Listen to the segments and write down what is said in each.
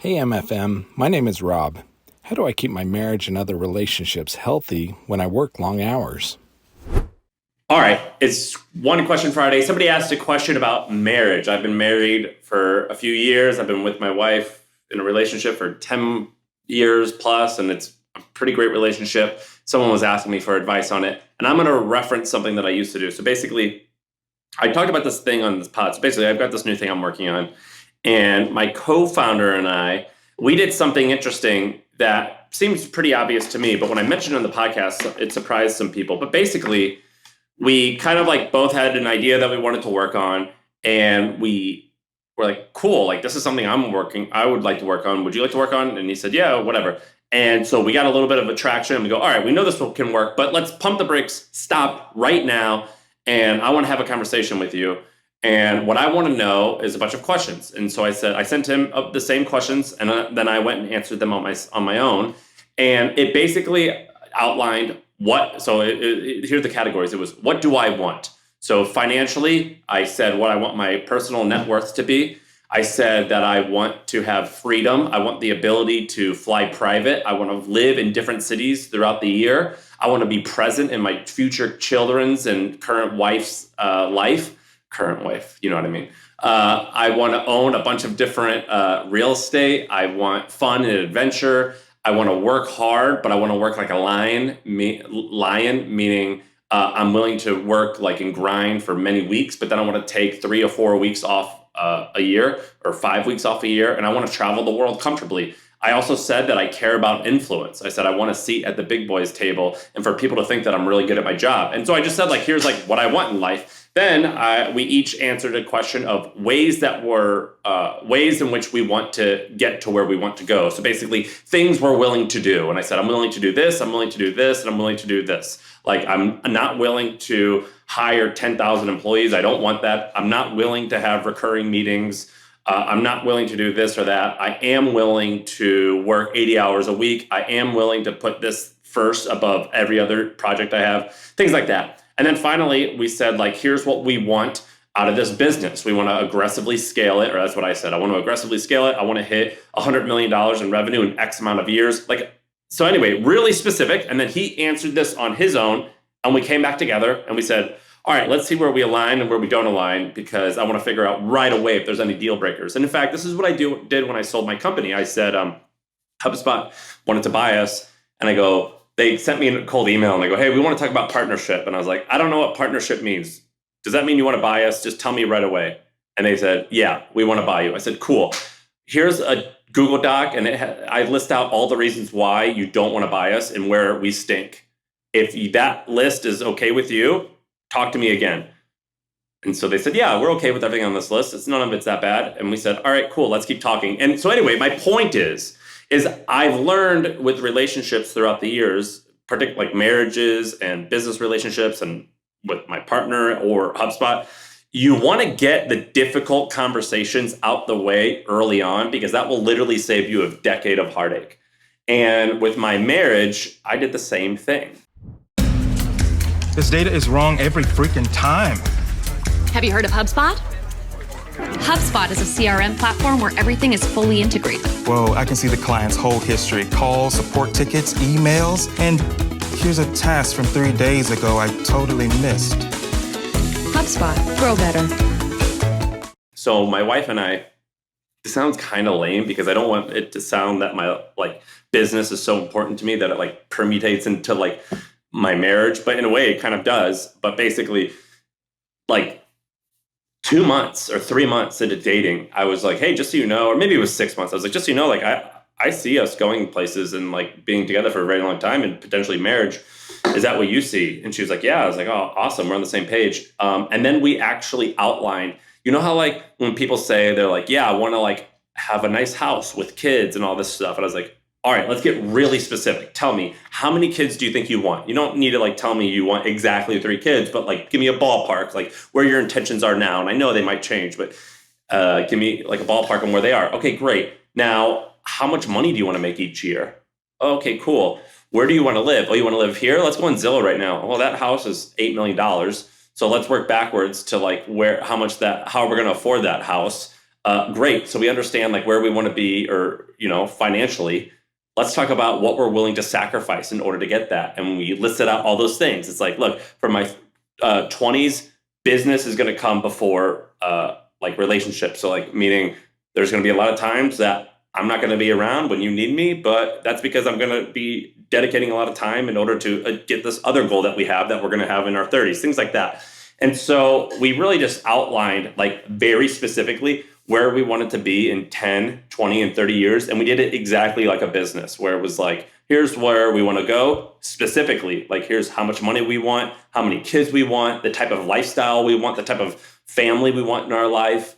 Hey MFM, my name is Rob. How do I keep my marriage and other relationships healthy when I work long hours? All right, it's One Question Friday. Somebody asked a question about marriage. I've been married for a few years. I've been with my wife in a relationship for 10 years plus, and it's a pretty great relationship. Someone was asking me for advice on it, and I'm going to reference something that I used to do. So basically, I talked about this thing on this pod. So basically, I've got this new thing I'm working on, and my co-founder and we did something interesting that seems pretty obvious to me, but when I mentioned it on the podcast, it surprised some people. But basically, we kind of like both had an idea that we wanted to work on, and we were like, cool, like this is something I would like to work on. Would you like to work on? And he said, yeah, whatever. And so we got a little bit of attraction, and we go, all right, we know this can work, but let's pump the brakes, stop right now. And I want to have a conversation with you. And what I want to know is a bunch of questions. And so I sent him the same questions, and then I went and answered them on my own. And it basically outlined here's the categories. It was, what do I want? So financially, I said what I want my personal net worth to be. I said that I want to have freedom. I want the ability to fly private. I want to live in different cities throughout the year. I want to be present in my future children's and current wife's life. Current wife, you know what I mean? I want to own a bunch of different real estate. I want fun and adventure. I want to work hard, but I want to work like a lion, meaning I'm willing to work like and grind for many weeks, but then I want to take 3 or 4 weeks off a year or 5 weeks off a year, and I want to travel the world comfortably. I also said that I care about influence. I said I want a seat at the big boys table and for people to think that I'm really good at my job. And so I just said, like, here's like what I want in life. Then we each answered a question of ways in which we want to get to where we want to go. So basically, things we're willing to do. And I said, I'm willing to do this, I'm willing to do this, and I'm willing to do this. Like, I'm not willing to hire 10,000 employees. I don't want that. I'm not willing to have recurring meetings. I'm not willing to do this or that. I am willing to work 80 hours a week. I am willing to put this first above every other project I have, things like that. And then finally, we said, like, here's what we want out of this business. We want to aggressively scale it, or that's what I said. I want to aggressively scale it. I want to hit $100 million in revenue in X amount of years. So anyway, really specific. And then he answered this on his own, and we came back together and we said, all right, let's see where we align and where we don't align, because I want to figure out right away if there's any deal breakers. And in fact, this is what I did when I sold my company. I said, HubSpot wanted to buy us, and they sent me a cold email and they go, hey, we want to talk about partnership. And I was like, I don't know what partnership means. Does that mean you want to buy us? Just tell me right away. And they said, yeah, we want to buy you. I said, cool. Here's a Google Doc, and I list out all the reasons why you don't want to buy us and where we stink. If that list is okay with you, talk to me again. And so they said, yeah, we're okay with everything on this list. None of it's that bad. And we said, all right, cool, let's keep talking. And so anyway, my point is I've learned with relationships throughout the years, particularly like marriages and business relationships and with my partner or HubSpot, you want to get the difficult conversations out the way early on, because that will literally save you a decade of heartache. And with my marriage, I did the same thing. This data is wrong every freaking time. Have you heard of HubSpot? HubSpot is a CRM platform where everything is fully integrated. Whoa, I can see the client's whole history, calls, support tickets, emails, and here's a task from 3 days ago I totally missed. HubSpot, grow better. So my wife and it sounds kind of lame because I don't want it to sound that my business is so important to me that it permutates into my marriage, but in a way it kind of does. But basically, 2 months or 3 months into dating, I was like, hey, just so you know, or maybe it was 6 months. I was like, just so you know, I see us going places and being together for a very long time and potentially marriage. Is that what you see? And she was like, yeah. I was like, oh, awesome. We're on the same page. And then we actually outlined, you know how when people say they're like, yeah, I want to have a nice house with kids and all this stuff. And I was like, all right, let's get really specific. Tell me, how many kids do you think you want? You don't need to tell me you want exactly 3 kids, but give me a ballpark, where your intentions are now. And I know they might change, but give me a ballpark on where they are. Okay, great. Now, how much money do you want to make each year? Okay, cool. Where do you want to live? Oh, you want to live here? Let's go on Zillow right now. Well, that house is $8 million. So let's work backwards to how we're going to afford that house. Great. So we understand like where we want to be, or, financially. Let's talk about what we're willing to sacrifice in order to get that. And we listed out all those things. It's like, look, for my 20s, business is going to come before like relationships. So like, meaning there's going to be a lot of times that I'm not going to be around when you need me, but that's because I'm going to be dedicating a lot of time in order to get this other goal that we have that we're going to have in our 30s, things like that. And so we really just outlined like very specifically where we wanted to be in 10, 20, and 30 years. And we did it exactly like a business, where it was like, here's where we want to go specifically. Like, here's how much money we want, how many kids we want, the type of lifestyle we want, the type of family we want in our life.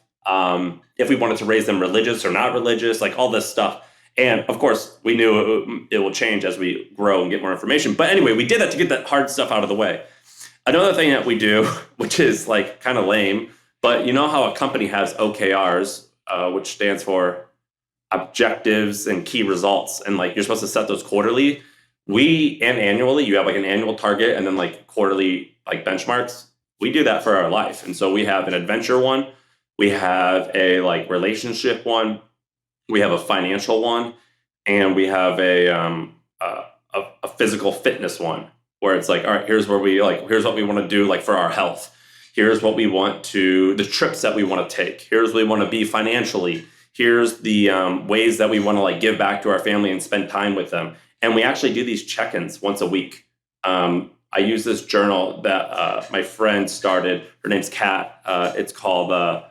If we wanted to raise them religious or not religious, like all this stuff. And of course, we knew it will change as we grow and get more information. But anyway, we did that to get that hard stuff out of the way. Another thing that we do, which is like kind of lame, but you know how a company has OKRs, which stands for objectives and key results. And like you're supposed to set those quarterly. And annually, you have like an annual target and then like quarterly like benchmarks. We do that for our life. And so we have an adventure one. We have a like relationship one, we have a financial one, and we have a physical fitness one, where it's like, all right, here's what we want to do like for our health. Here's what we want the trips that we want to take. Here's where we want to be financially. Here's the ways that we want to like give back to our family and spend time with them. And we actually do these check-ins once a week. I use this journal that my friend started. Her name's Kat. It's called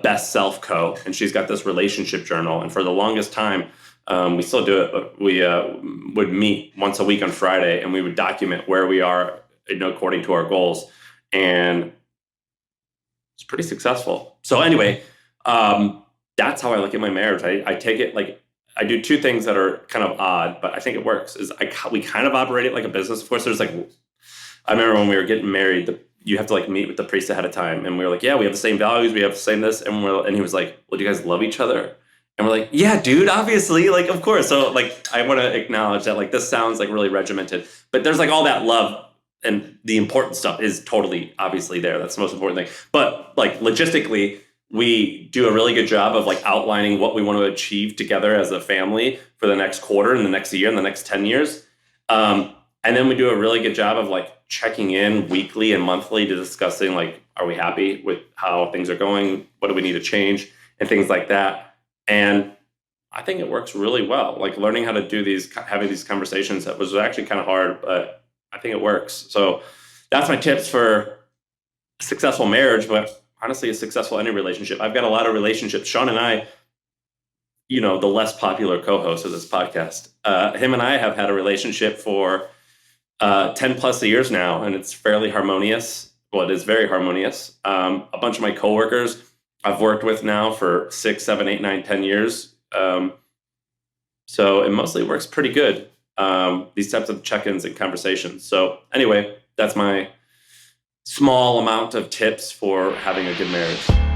Best Self Co. And she's got this relationship journal. And for the longest time, we still do it, but we would meet once a week on Friday, and we would document where we are, according to our goals. And it's pretty successful. So anyway, that's how I look at my marriage. I take it like, I do two things that are kind of odd, but I think it works. We kind of operate it like a business. Of course, there's like, I remember when we were getting married, you have to like meet with the priest ahead of time. And we were like, yeah, we have the same values. We have the same this. And he was like, well, do you guys love each other? And we're like, yeah, dude, obviously, like, of course. So like, I want to acknowledge that like, this sounds like really regimented, but there's like all that love, and the important stuff is totally obviously there. That's the most important thing. But like logistically, we do a really good job of like outlining what we want to achieve together as a family for the next quarter and the next year and the next 10 years. And then we do a really good job of like checking in weekly and monthly to discussing like, are we happy with how things are going? What do we need to change? And things like that. And I think it works really well. Like learning how to do having these conversations, that was actually kind of hard, but I think it works. So that's my tips for a successful marriage, but honestly, a successful any relationship. I've got a lot of relationships. Shaan and I, the less popular co-host of this podcast, him and I have had a relationship for 10 plus years now, and it's fairly harmonious. Well, it is very harmonious. A bunch of my coworkers I've worked with now for 6, 7, 8, 9, 10 years. So it mostly works pretty good. These types of check-ins and conversations. So anyway, that's my small amount of tips for having a good marriage.